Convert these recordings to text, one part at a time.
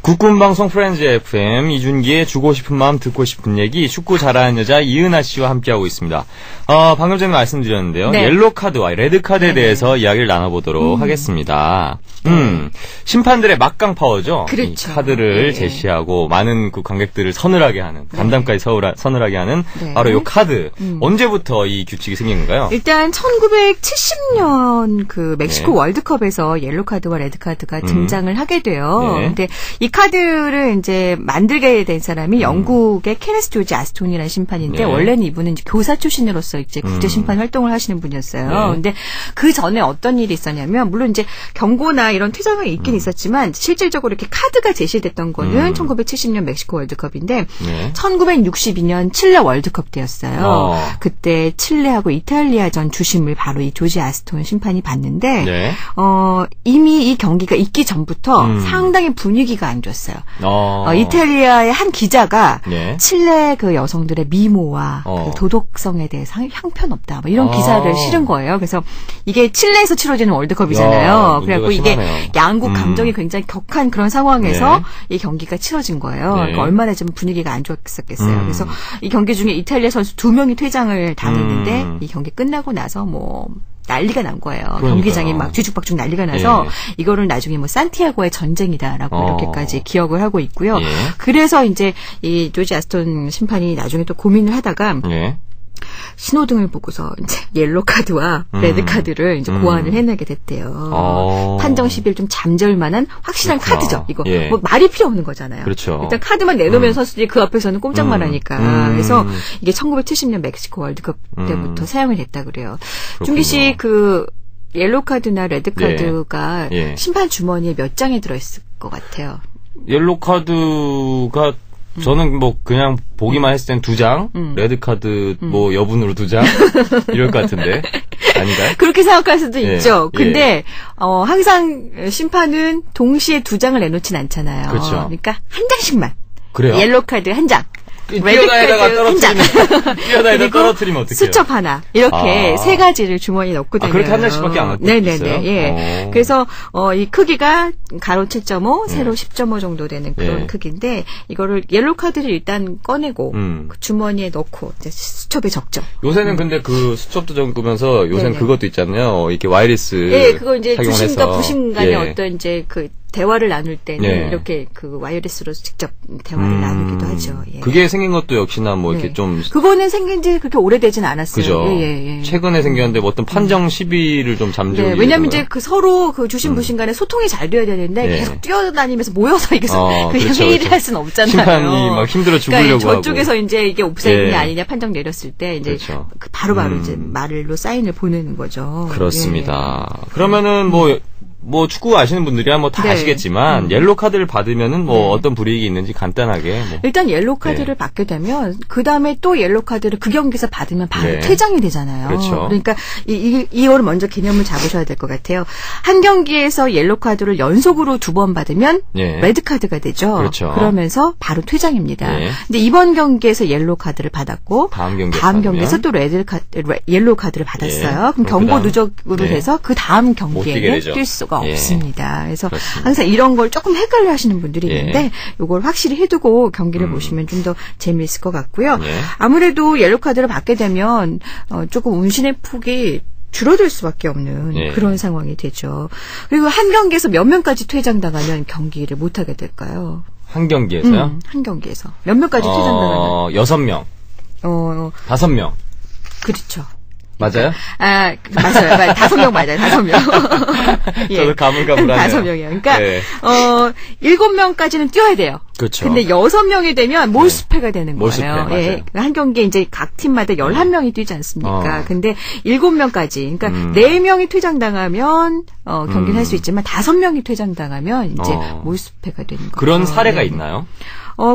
국군방송 프렌즈 FM 이준기의 주고 싶은 마음 듣고 싶은 얘기 축구 잘하는 여자 이은하 씨와 함께하고 있습니다. 방금 전에 말씀드렸는데요. 네. 옐로 카드와 레드 카드에 대해서 이야기를 나눠보도록 하겠습니다. 심판들의 막강 파워죠. 그렇죠. 이 카드를 제시하고 많은 그 관객들을 서늘하게 하는 감담까지 서늘하게 하는 바로 이 카드. 언제부터 이 규칙이 생긴 건가요? 일단 1970년 그 멕시코 월드컵에서 옐로 카드와 레드 카드가 등장을 하게 돼요. 근데 이 카드를 이제 만들게 된 사람이 영국의 케네스 조지 아스톤이라는 심판인데 원래는 이분은 이제 교사 출신으로서 이제 국제 심판 활동을 하시는 분이었어요. 근데 그 전에 어떤 일이 있었냐면 물론 이제 경고나 이런 퇴장이 있긴 있었지만 실질적으로 이렇게 카드가 제시됐던 거는 1970년 멕시코 월드컵인데 1962년 칠레 월드컵 때였어요. 그때 칠레하고 이탈리아전 주심을 바로 이 조지 아스톤 심판이 봤는데 이미 이 경기가 있기 전부터 상당히 분위기가 안 좋았어요. 이탈리아의 한 기자가 칠레 그 여성들의 미모와 그 도덕성에 대해서 형편없다. 뭐 이런 기사를 실은 거예요. 그래서 이게 칠레에서 치러지는 월드컵이잖아요. 그래갖고 이게 양국 감정이 굉장히 격한 그런 상황에서 이 경기가 치러진 거예요. 그러니까 얼마나 좀 분위기가 안 좋았었겠어요. 그래서 이 경기 중에 이탈리아 선수 2명이 퇴장을 당했는데 이 경기 끝나고 나서 뭐 난리가 난 거예요. 그러니까요. 경기장이 막 뒤죽박죽 난리가 나서 이거를 나중에 뭐 산티아고의 전쟁이다라고 이렇게까지 기억을 하고 있고요. 그래서 이제 이 조지 아스톤 심판이 나중에 또 고민을 하다가 신호등을 보고서 이제 옐로 카드와 레드 카드를 이제 고안을 해내게 됐대요. 판정 시비를 좀 잠재울 만한 확실한 카드죠. 이거 뭐 말이 필요 없는 거잖아요. 그렇죠. 일단 카드만 내놓으면 선수들이 그 앞에서는 꼼짝만 하니까. 그래서 이게 1970년 멕시코 월드컵 때부터 사용이 됐다 그래요. 준기 씨 그 옐로 카드나 레드 카드가 심판 주머니에 몇 장에 들어있을 것 같아요? 옐로 카드가 저는 뭐 그냥 보기만 했을 땐 2장, 레드 카드 뭐 여분으로 2장 이럴 것 같은데 아닌가요? 그렇게 생각할 수도 있죠. 근데 항상 심판은 동시에 2장을 내놓진 않잖아요. 그렇죠. 그러니까 한 장씩만. 그래요? 옐로 카드 한 장. 뛰어다니다가 떨어뜨리면 어떡해요? 수첩 하나 이렇게 세 가지를 주머니에 넣고 다녀요. 그렇게 한 장씩밖에 안 넣고 있어요? 네. 그래서 이 크기가 가로 7.5, 세로 10.5 정도 되는 그런 크기인데 이거를 옐로 카드를 일단 꺼내고 그 주머니에 넣고 이제 수첩에 적죠. 요새는 근데 그 수첩도 적으면서 요새는 그것도 있잖아요. 이렇게 와이리스 그거 이제 착용을 주심과 해서. 부심 간의 어떤 이제 그 대화를 나눌 때는 이렇게 그 와이어리스로 직접 대화를 나누기도 하죠. 그게 생긴 것도 역시나 뭐 이렇게 좀 그거는 생긴 지 그렇게 오래되진 않았어요. 그죠. 최근에 생겼는데 뭐 어떤 판정 시비를 좀 잠재우기 왜냐면 이제 그 서로 그 주심 부심 간에 소통이 잘 돼야 되는데 계속 뛰어다니면서 모여서 이게 그냥 회의를 할 수는 없잖아요. 심판이 막 힘들어 죽으려고 그러니까 저쪽에서 이제 이게 옵사이드냐 아니냐 판정 내렸을 때 이제 그 바로바로 이제 말로 사인을 보내는 거죠. 그렇습니다. 그러면은 뭐 축구 아시는 분들이야 뭐 다 아시겠지만 옐로 카드를 받으면은 뭐 어떤 불이익이 있는지 간단하게 일단 옐로 카드를 받게 되면 그 다음에 또 옐로 카드를 그 경기에서 받으면 바로 퇴장이 되잖아요. 그렇죠. 그러니까 이거를 먼저 개념을 잡으셔야 될 것 같아요. 한 경기에서 옐로 카드를 연속으로 2번 받으면 레드 카드가 되죠. 그렇죠. 그러면서 바로 퇴장입니다. 근데 이번 경기에서 옐로 카드를 받았고 다음 경기에서 또 옐로 카드를 받았어요. 그럼 경고 누적으로 돼서 그 다음 경기에는 뛸 수가 없습니다. 그래서 그렇습니다. 항상 이런 걸 조금 헷갈려 하시는 분들이 있는데 이걸 확실히 해두고 경기를 보시면 좀 더 재미있을 것 같고요. 아무래도 옐로 카드를 받게 되면 조금 운신의 폭이 줄어들 수밖에 없는 그런 상황이 되죠. 그리고 한 경기에서 몇 명까지 퇴장당하면 경기를 못하게 될까요? 한 경기에서요? 한 경기에서. 몇 명까지 퇴장당하면? 6명. 5명. 그렇죠. 맞아요? 맞아요. 5명 맞아요. 5명. 저도 가물가물하네요. 5명이요. 그러니까 7명까지는 뛰어야 돼요. 그렇죠. 근데 6명이 되면 몰수패가 되는 거예요. 한 경기에 이제 각 팀마다 11명이 뛰지 않습니까? 근데 7명까지. 그러니까 4명이 퇴장당하면 경기를 할 수 있지만 5명이 퇴장당하면 이제 몰수패가 되는 거예요. 그런 사례가 있나요?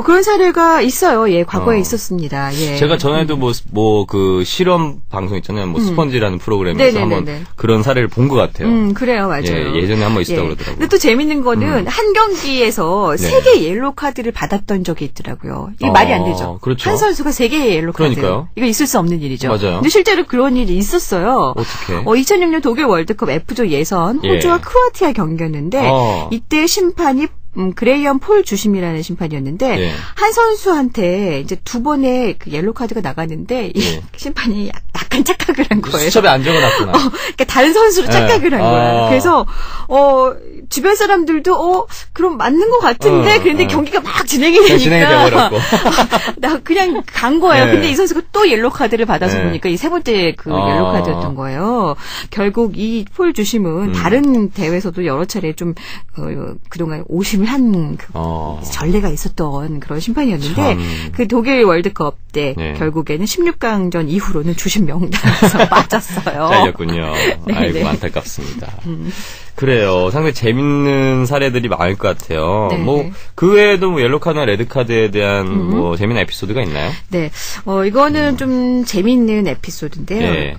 그런 사례가 있어요. 과거에 있었습니다. 제가 전에도 그 실험 방송 있잖아요. 뭐 스펀지라는 프로그램에서 한번 그런 사례를 본 것 같아요. 그래요. 맞아요. 예전에 한번 있었다고 그러더라고요. 근데 또 재밌는 거는 한 경기에서 3개의 옐로 카드를 받았던 적이 있더라고요. 이게 말이 안 되죠. 그렇죠. 한 선수가 3개의 옐로 카드. 그러니까요. 이거 있을 수 없는 일이죠. 맞아요. 근데 실제로 그런 일이 있었어요. 어떻게? 2006년 독일 월드컵 F조 예선 호주와 크로아티아 경기였는데 이때 심판이 그레이엄 폴 주심이라는 심판이었는데 예. 한 선수한테 이제 두 번의 그 옐로 카드가 나갔는데 이 예. 심판이 약간 착각을 한 거예요. 수첩에 안 적어놨구나. 그러니까 다른 선수로 착각을 한 거야. 그래서 주변 사람들도 그럼 맞는 것 같은데 그런데 경기가 막 진행이 되니까 진행이 돼버렸고 나 그냥 간 거예요. 예. 근데 이 선수가 또 옐로 카드를 받아서 예. 보니까 이 세 번째 그 옐로 카드였던 거예요. 결국 이 폴 주심은 다른 대회에서도 여러 차례 좀 그동안 오심을 한 전례가 있었던 그런 심판이었는데 그 독일 월드컵 때 네. 결국에는 16강전 이후로는 주심 명단에서 빠졌어요. 잘렸군요. 네네. 아이고 안타깝습니다. 그래요. 상당히 재밌는 사례들이 많을 것 같아요. 네. 뭐 그 외에도 뭐 옐로 카드나 레드 카드에 대한 뭐 재미있는 에피소드가 있나요? 네, 이거는 좀 재미있는 에피소드인데요. 네.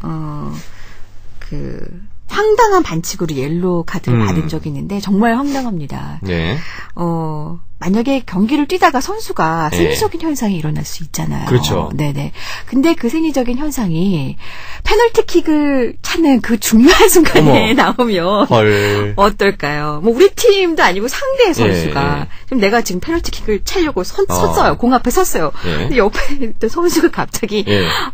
황당한 반칙으로 옐로 카드를 받은 적이 있는데 정말 황당합니다. 네. 만약에 경기를 뛰다가 선수가 네. 생리적인 현상이 일어날 수 있잖아요. 그렇죠. 네네. 근데 그 생리적인 현상이 페널티킥을 찾는 그 중요한 순간에 나오면 어떨까요? 뭐 우리 팀도 아니고 상대 선수가 지금 내가 지금 페널티킥을 차려고 섰어요. 공 앞에 섰어요. 근데 옆에 또 선수가 갑자기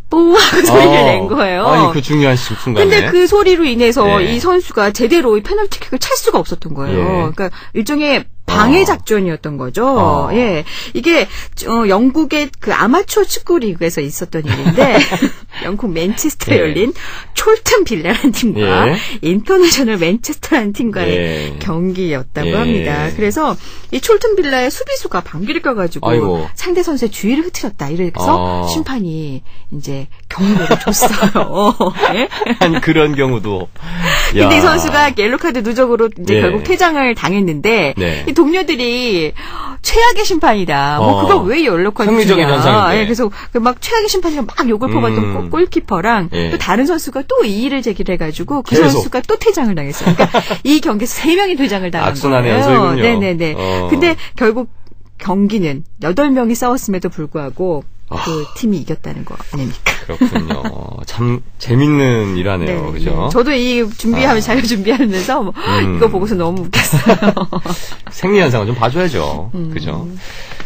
뽀 하고 소리를 낸 거예요. 아니 그 중요한 순간에. 근데 그 소리로 인해서 이 선수가 제대로 이 페널티킥을 찰 수가 없었던 거예요. 그러니까 일종의 방해 작전이었던 거죠. 예. 이게, 영국의 그 아마추어 축구 리그에서 있었던 일인데, 영국 맨체스터에 열린 촐튼 빌라라는 팀과 인터내셔널 맨체스터라는 팀과의 경기였다고 합니다. 그래서 이 촐튼 빌라의 수비수가 방귀를 껴가지고 상대 선수의 주의를 흐트렸다. 이래서 심판이 이제 경고를 줬어요. 예? 아니, 그런 경우도. 근데 이 선수가 옐로카드 누적으로 이제 결국 퇴장을 당했는데, 이 동료들이 최악의 심판이다. 뭐 그걸 왜 옐로카드 성리적인 현상인데. 그래서 막 최악의 심판이가 막 욕을 퍼봤던 골키퍼랑 또 다른 선수가 또 이의를 제기를 해가지고 그 선수가 또 퇴장을 당했어요. 그러니까 이 경기에서 3명이 퇴장을 당한 악순환의 거예요. 연속이군요. 네네네. 근데 결국 경기는 8명이 싸웠음에도 불구하고 그 팀이 이겼다는 거 아닙니까? 그렇군요. 참 재밌는 일하네요. 네, 그죠? 네. 저도 이 자료 준비하면서 이거 보고서 너무 웃겼어요. 생리현상을 좀 봐줘야죠. 그죠?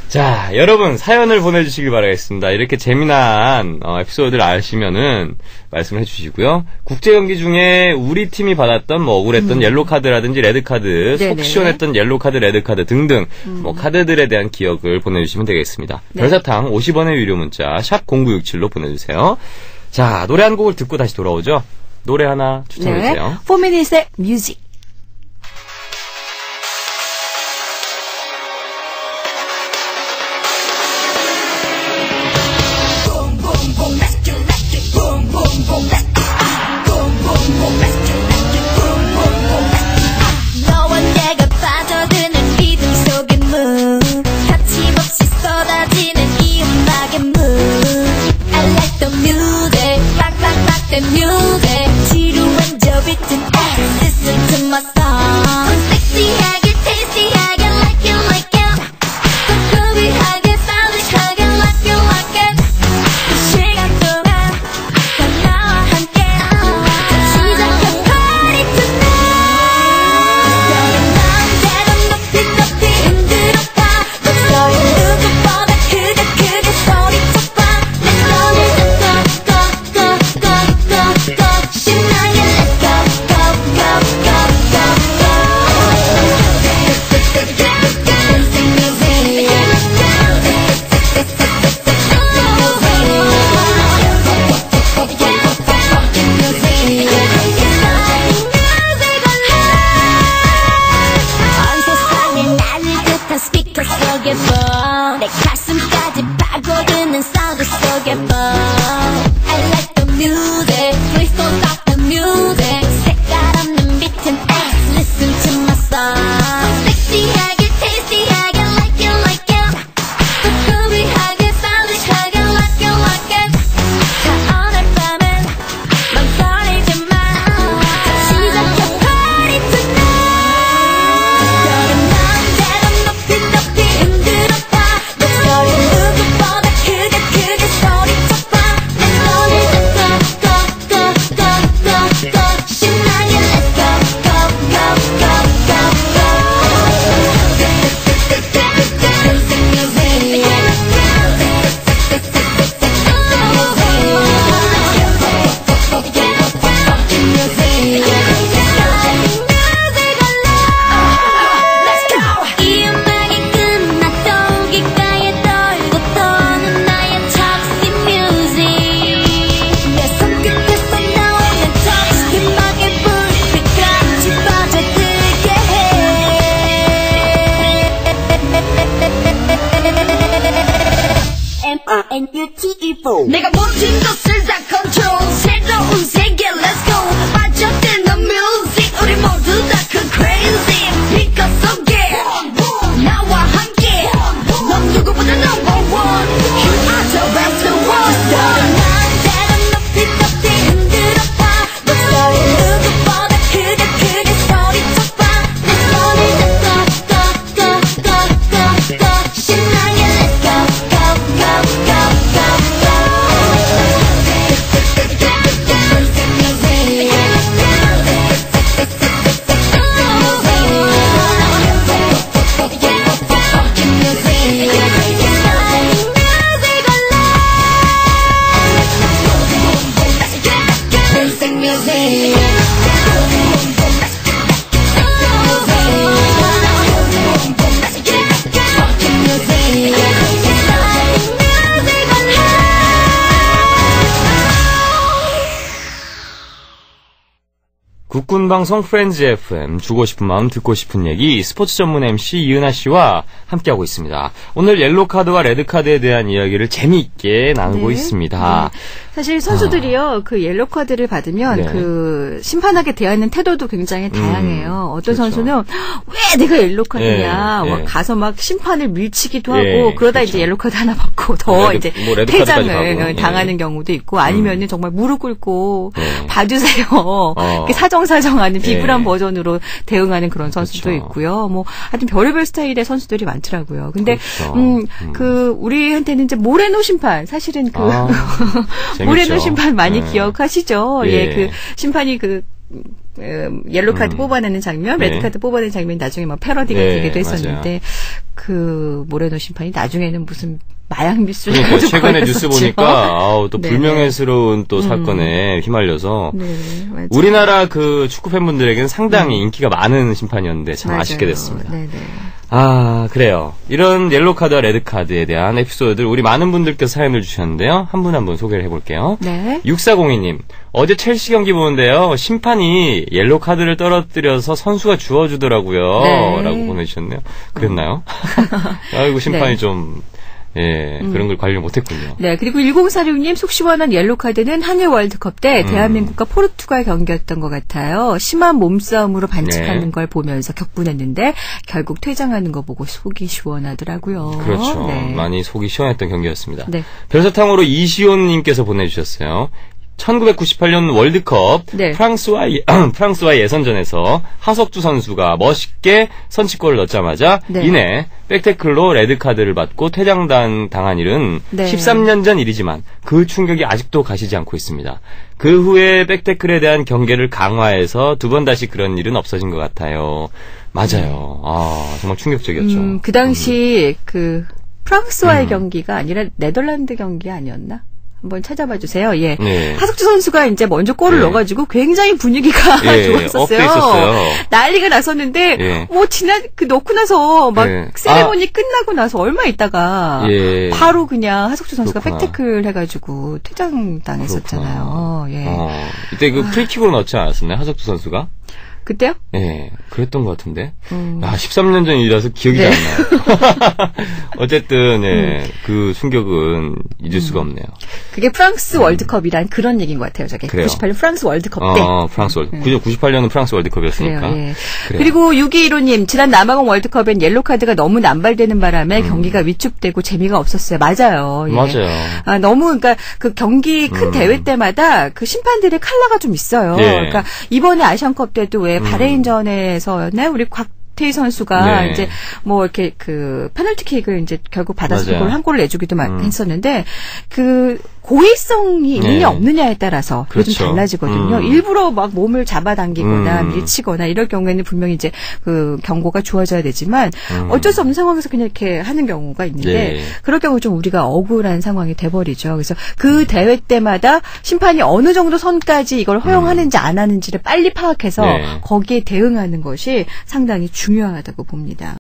자, 여러분 사연을 보내주시길 바라겠습니다. 이렇게 재미난 에피소드를 아시면은 말씀을 해주시고요. 국제 경기 중에 우리 팀이 받았던 뭐 억울했던 옐로 카드라든지 레드 카드, 속 시원했던 옐로 카드, 레드 카드 등등 뭐 카드들에 대한 기억을 보내주시면 되겠습니다. 별사탕 50원의 유료 문자 샵 0967로 보내주세요. 자, 노래 한 곡을 듣고 다시 돌아오죠. 노래 하나 추천해주세요. 4minutes의 뮤직. 내 가슴까지 파고드는 사운드 속에 I like the music, please don't stop the music. 색깔 없는 비튼 ass, listen to my song. 섹시하게, tasty하게, like it. 부끄러워하게, stylish,하게, like it. 자, 오늘 밤은 망설이지 마. 시작해 party tonight. 너는 마음대로 높이 흔들어봐. 목소리 N-U-T-E-4 내가 모든 것을 다 control 새로운 세계 let's go 빠져드는 music 우리 모두 다 그 crazy 빛깔 속에 나와 함께 넌 누구보다 number one You are the best the world 나대로 높이 높이 흔들어봐 너 소리 누구보다 크게 크게 소리쳐봐 내 손을 잡고 신나게 let's go go go go go go 국군방송 프렌즈 FM 주고 싶은 마음 듣고 싶은 얘기 스포츠 전문 MC 이은하 씨와 함께하고 있습니다. 오늘 옐로카드와 레드카드에 대한 이야기를 재미있게 나누고 있습니다. 네. 사실 선수들이요, 그 옐로 카드를 받으면 그 심판에게 대하는 태도도 굉장히 다양해요. 어떤 그렇죠. 선수는 왜 내가 옐로 카드냐, 가서 막 심판을 밀치기도 하고 그러다 그렇죠. 이제 옐로 카드 하나 받고 더 이제 퇴장을 당하는 경우도 있고 아니면은 정말 무릎 꿇고 봐주세요. 사정사정하는 비굴한 버전으로 대응하는 그런 선수도 그렇죠. 있고요. 뭐 하여튼 별의별 스타일의 선수들이 많더라고요. 근데 그렇죠. 우리한테는 이제 모레노 심판 사실은 모레노 심판 많이 기억하시죠? 그 심판이 옐로 카드 뽑아내는 장면, 레드 카드 뽑아내는 장면이 나중에 막 패러디가 되기도 했었는데 맞아요. 그 모레노 심판이 나중에는 무슨 마약 미술 그러니까 최근에 뉴스 보니까 또 네네. 불명예스러운 또 사건에 휘말려서 맞아요. 우리나라 그 축구 팬분들에게는 상당히 인기가 많은 심판이었는데 참 아쉽게 됐습니다. 네네. 그래요. 이런 옐로 카드와 레드 카드에 대한 에피소드들 우리 많은 분들께서 사연을 주셨는데요. 한 분 한 분 소개를 해볼게요. 네. 6402님. 어제 첼시 경기 보는데요. 심판이 옐로 카드를 떨어뜨려서 선수가 주워주더라고요. 라고 보내주셨네요. 그랬나요? 아이고 심판이 좀... 그런 걸 관리를 못했군요. 네, 그리고 1046님 속 시원한 옐로 카드는 한일 월드컵 때 대한민국과 포르투갈 경기였던 것 같아요. 심한 몸싸움으로 반칙하는 걸 보면서 격분했는데 결국 퇴장하는 거 보고 속이 시원하더라고요. 그렇죠. 많이 속이 시원했던 경기였습니다. 네. 별사탕으로 이시온님께서 보내주셨어요. 1998년 월드컵 프랑스와 예선전에서 하석주 선수가 멋있게 선취골을 넣자마자 이내 백태클로 레드카드를 받고 퇴장당한 일은 13년 전 일이지만 그 충격이 아직도 가시지 않고 있습니다. 그 후에 백태클에 대한 경계를 강화해서 두 번 다시 그런 일은 없어진 것 같아요. 맞아요. 정말 충격적이었죠. 그 당시 그 프랑스와의 경기가 아니라 네덜란드 경기 아니었나? 한번 찾아봐 주세요. 하석주 선수가 이제 먼저 골을 넣어가지고 굉장히 분위기가 좋았었어요. 난리가 났었는데, 넣고 나서 막 세레모니 끝나고 나서 얼마 있다가 바로 그냥 하석주 선수가 백태클 해가지고 퇴장 당했었잖아요. 이때 그 프리킥으로 넣지 않았었나요? 하석주 선수가? 그때요? 그랬던 것 같은데. 13년 전 일이라서 기억이 잘 안 나요. 어쨌든, 그 충격은 잊을 수가 없네요. 그게 프랑스 월드컵이란 그런 얘기인 것 같아요, 저게. 그래요. 98년 프랑스 월드컵 때. 프랑스 월드컵. 98년은 프랑스 월드컵이었으니까. 그래요. 그리고 6215님, 지난 남아공 월드컵엔 옐로카드가 너무 남발되는 바람에 경기가 위축되고 재미가 없었어요. 맞아요. 맞아요. 너무, 그러니까 그 경기 큰 대회 때마다 그 심판들의 컬러가 좀 있어요. 그러니까 이번에 아시안컵 때도 왜 바레인전에서였나요? 우리 곽태희 선수가 이제 뭐 이렇게 그 페널티킥을 이제 결국 받아서 그걸 한 골을 내주기도 했었는데 그 고의성이 있느냐 없느냐에 따라서 그게 좀 달라지거든요. 일부러 막 몸을 잡아당기거나 밀치거나 이럴 경우에는 분명히 이제 그 경고가 주어져야 되지만 어쩔 수 없는 상황에서 그냥 이렇게 하는 경우가 있는데 그럴 경우 좀 우리가 억울한 상황이 돼버리죠. 그래서 그 대회 때마다 심판이 어느 정도 선까지 이걸 허용하는지 안 하는지를 빨리 파악해서 거기에 대응하는 것이 상당히 중요하다고 봅니다.